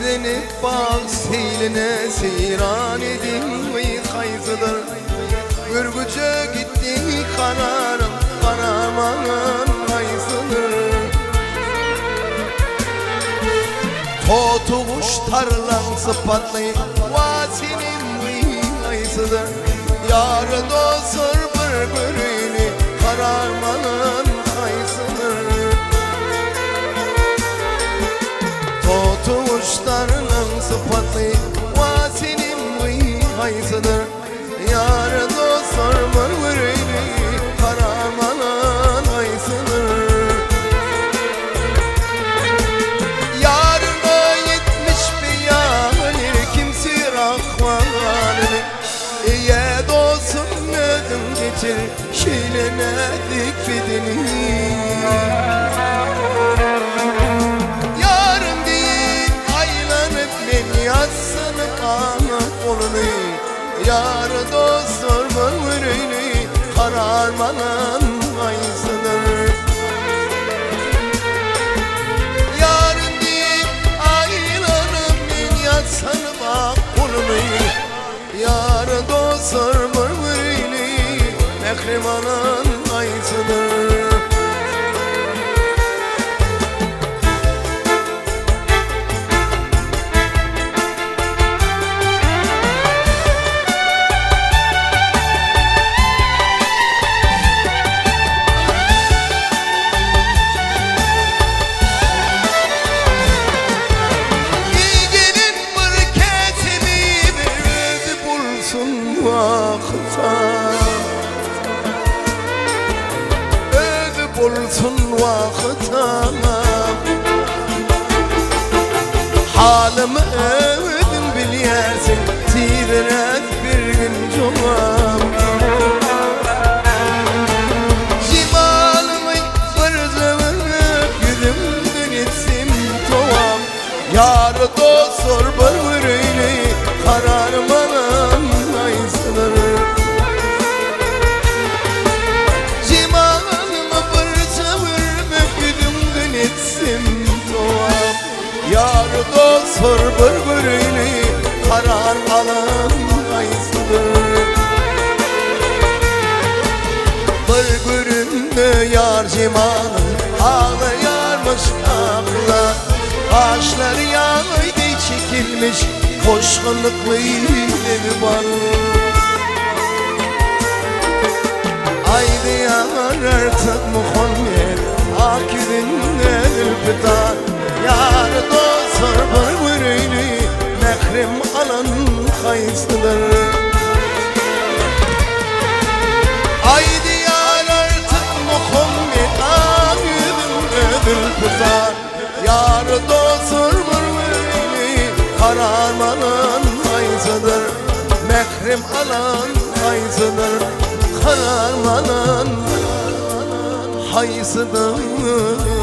izlenip bak seyline seyran edin ve kayzıdır. Ürgüce gitti kararım, karamanın kayzıdır. Totuğuş tarlan sıpatlayıp vasinin ve kayzıdır. Yarı dostur bir gürünü kararmanın kayzıdır. Totuğuşlarının sıfatı vasinin ve hayzıdır. Yarı dostlar mırmırını karamanın hayzıdır. Yarına 70 beyanir kimsi rahmanını. İye dostum ödüm geçir şiirine dikfidini. Yatsın ana kolunu, yar dostlar mırmırını kararmanın ayısıdır. Yarın değil aylanım bin yatsın bak kolunu, yar dostlar mırmırını mehrimanın ayısıdır. Ödü bulsun vakıtana, halımı ödüm bilyersin, tiret bir gün cumam. Cimalımı fırzımı yüzümdün etsim tovam. Yar dostlar bırvırıyla kararmanın ayısıdır. Cimalımı fırzımı yüzümdün etsim tovam. Yar dostlar bırvırıyla kararmanın ayısıdır. Bırgürümde yar cimalım ağlayarmış akla. Kaşları yağıydı çekilmiş koşkunluklu evi var. Haydi yar artık Muhammed aküdünden ülpütar. Yar dostlar bırvırıyla mehrim alan kayısıdır. Haydi yar artık Muhammed aküdünden ülpütar. Yar dostlar mırmırını kararmanın hayzıdır. Mehrim alan hayzıdır. Kararmanın hayzıdır.